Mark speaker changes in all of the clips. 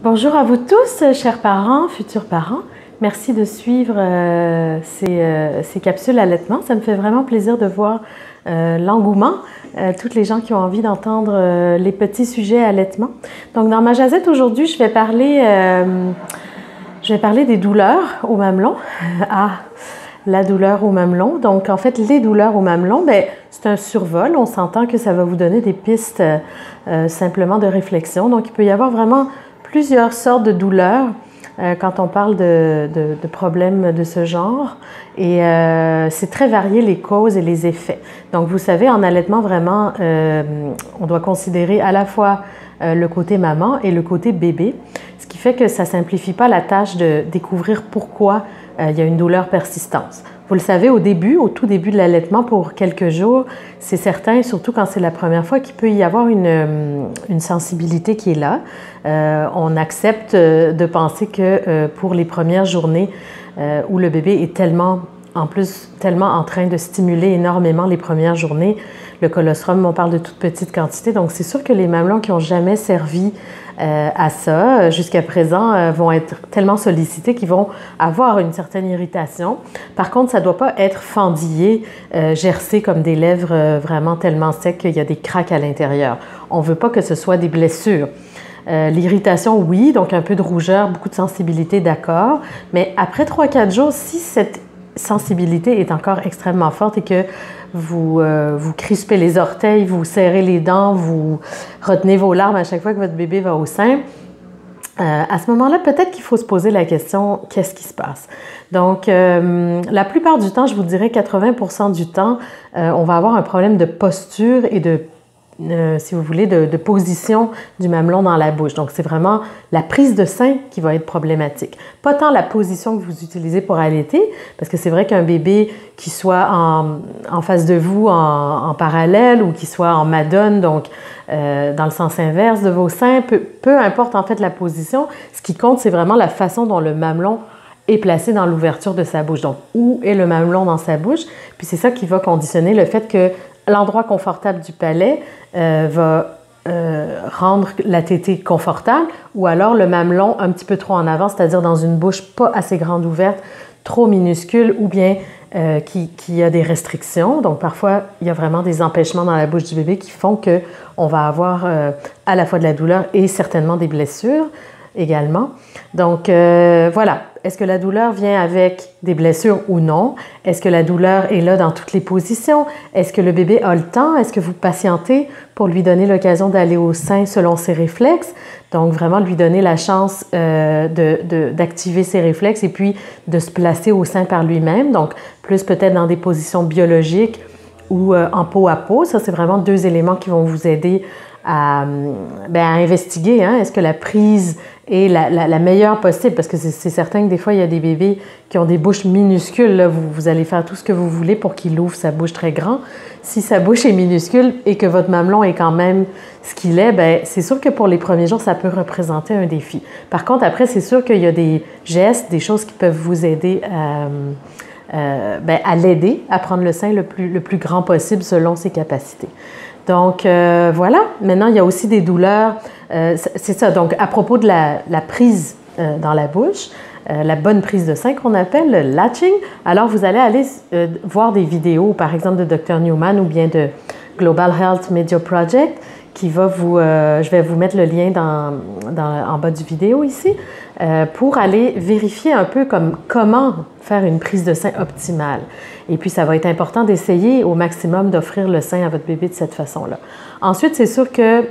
Speaker 1: Bonjour à vous tous, chers parents, futurs parents. Merci de suivre ces capsules allaitement. Ça me fait vraiment plaisir de voir l'engouement, toutes les gens qui ont envie d'entendre les petits sujets allaitement. Donc, dans ma jazette aujourd'hui, je vais parler des douleurs au mamelon. La douleur au mamelon. Donc, en fait, les douleurs au mamelon, c'est un survol. On s'entend que ça va vous donner des pistes simplement de réflexion. Donc, il peut y avoir vraiment plusieurs sortes de douleurs quand on parle de problèmes de ce genre. Et c'est très varié les causes et les effets. Donc, vous savez, en allaitement, vraiment, on doit considérer à la fois le côté maman et le côté bébé, ce qui fait que ça ne simplifie pas la tâche de découvrir pourquoi il y a une douleur persistante. Vous le savez, au tout début de l'allaitement, pour quelques jours, c'est certain, surtout quand c'est la première fois, qu'il peut y avoir une sensibilité qui est là. On accepte de penser que pour les premières journées où le bébé est tellement en train de stimuler énormément les premières journées, le colostrum, on parle de toute petite quantité, donc c'est sûr que les mamelons qui n'ont jamais servi à ça, jusqu'à présent, vont être tellement sollicités qu'ils vont avoir une certaine irritation. Par contre, ça ne doit pas être fendillé, gercé comme des lèvres vraiment tellement secs qu'il y a des craques à l'intérieur. On ne veut pas que ce soit des blessures. L'irritation, oui, donc un peu de rougeur, beaucoup de sensibilité, d'accord, mais après 3-4 jours, si cette sensibilité est encore extrêmement forte et que vous crispez les orteils, vous serrez les dents, vous retenez vos larmes à chaque fois que votre bébé va au sein, à ce moment-là, peut-être qu'il faut se poser la question, qu'est-ce qui se passe? Donc, la plupart du temps, je vous dirais 80% du temps, on va avoir un problème de posture et si vous voulez, de position du mamelon dans la bouche. Donc, c'est vraiment la prise de sein qui va être problématique. Pas tant la position que vous utilisez pour allaiter, parce que c'est vrai qu'un bébé qui soit en face de vous, en parallèle, ou qui soit en madone, donc dans le sens inverse de vos seins, peu importe en fait la position, ce qui compte, c'est vraiment la façon dont le mamelon est placé dans l'ouverture de sa bouche. Donc, où est le mamelon dans sa bouche? Puis c'est ça qui va conditionner le fait que l'endroit confortable du palais va rendre la tétée confortable, ou alors le mamelon un petit peu trop en avant, c'est-à-dire dans une bouche pas assez grande ouverte, trop minuscule, ou bien qui a des restrictions. Donc parfois, il y a vraiment des empêchements dans la bouche du bébé qui font qu'on va avoir à la fois de la douleur et certainement des blessures également. Donc voilà, est-ce que la douleur vient avec des blessures ou non? Est-ce que la douleur est là dans toutes les positions? Est-ce que le bébé a le temps? Est-ce que vous patientez pour lui donner l'occasion d'aller au sein selon ses réflexes? Donc vraiment lui donner la chance d'activer ses réflexes et puis de se placer au sein par lui-même. Donc plus peut-être dans des positions biologiques ou en peau à peau. Ça, c'est vraiment deux éléments qui vont vous aider à investiguer. Est-ce que la prise est la meilleure possible? Parce que c'est certain que des fois, il y a des bébés qui ont des bouches minuscules. Là, vous allez faire tout ce que vous voulez pour qu'il ouvre sa bouche très grand. Si sa bouche est minuscule et que votre mamelon est quand même ce qu'il est, c'est sûr que pour les premiers jours, ça peut représenter un défi. Par contre, après, c'est sûr qu'il y a des gestes, des choses qui peuvent vous aider à l'aider à prendre le sein le plus grand possible selon ses capacités. Donc, voilà. Maintenant, il y a aussi des douleurs. C'est ça. Donc, à propos de la prise dans la bouche, la bonne prise de sein qu'on appelle, le latching, alors vous allez aller voir des vidéos, par exemple, de Dr. Newman ou bien de Global Health Media Project, qui va je vais vous mettre le lien en bas du vidéo ici, pour aller vérifier un peu comment faire une prise de sein optimale. Et puis, ça va être important d'essayer au maximum d'offrir le sein à votre bébé de cette façon-là. Ensuite, c'est sûr que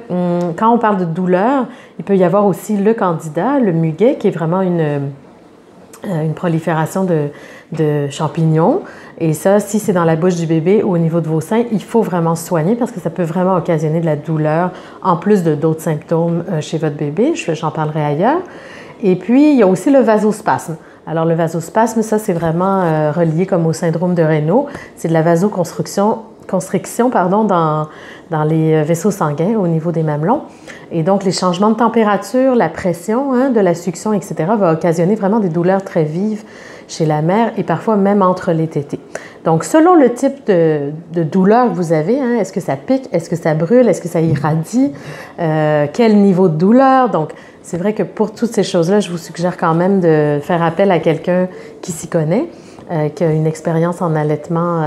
Speaker 1: quand on parle de douleur, il peut y avoir aussi le candida, le muguet, qui est vraiment une prolifération de champignons. Et ça, si c'est dans la bouche du bébé ou au niveau de vos seins, il faut vraiment se soigner parce que ça peut vraiment occasionner de la douleur en plus d'autres symptômes chez votre bébé. J'en parlerai ailleurs. Et puis, il y a aussi le vasospasme. Alors, le vasospasme, ça, c'est vraiment relié comme au syndrome de Raynaud. C'est de la vasoconstriction dans les vaisseaux sanguins au niveau des mamelons. Et donc, les changements de température, la pression de la succion, etc., va occasionner vraiment des douleurs très vives chez la mère et parfois même entre les tétées. Donc, selon le type de douleur que vous avez, hein, est-ce que ça pique, est-ce que ça brûle, est-ce que ça irradie, quel niveau de douleur. Donc, c'est vrai que pour toutes ces choses-là, je vous suggère quand même de faire appel à quelqu'un qui s'y connaît, qui a une expérience en allaitement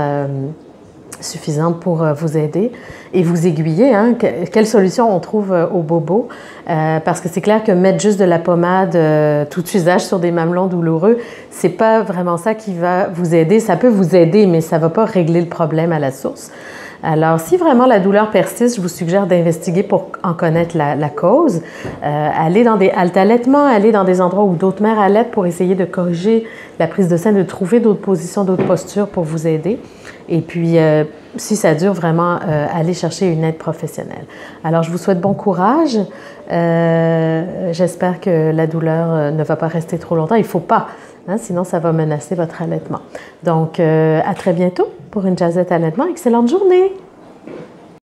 Speaker 1: suffisante pour vous aider et vous aiguiller. Hein, quelle solution on trouve au bobo? Parce que c'est clair que mettre juste de la pommade tout usage sur des mamelons douloureux, c'est pas vraiment ça qui va vous aider. Ça peut vous aider, mais ça va pas régler le problème à la source. Alors, si vraiment la douleur persiste, je vous suggère d'investiguer pour en connaître la cause. Aller dans des haltes allaitements, aller dans des endroits où d'autres mères allaitent pour essayer de corriger la prise de sein, de trouver d'autres positions, d'autres postures pour vous aider. Et puis, si ça dure vraiment, aller chercher une aide professionnelle. Alors, je vous souhaite bon courage. J'espère que la douleur ne va pas rester trop longtemps. Il ne faut pas, hein, sinon ça va menacer votre allaitement. Donc, à très bientôt pour une Jazette Allaitement. Excellente journée!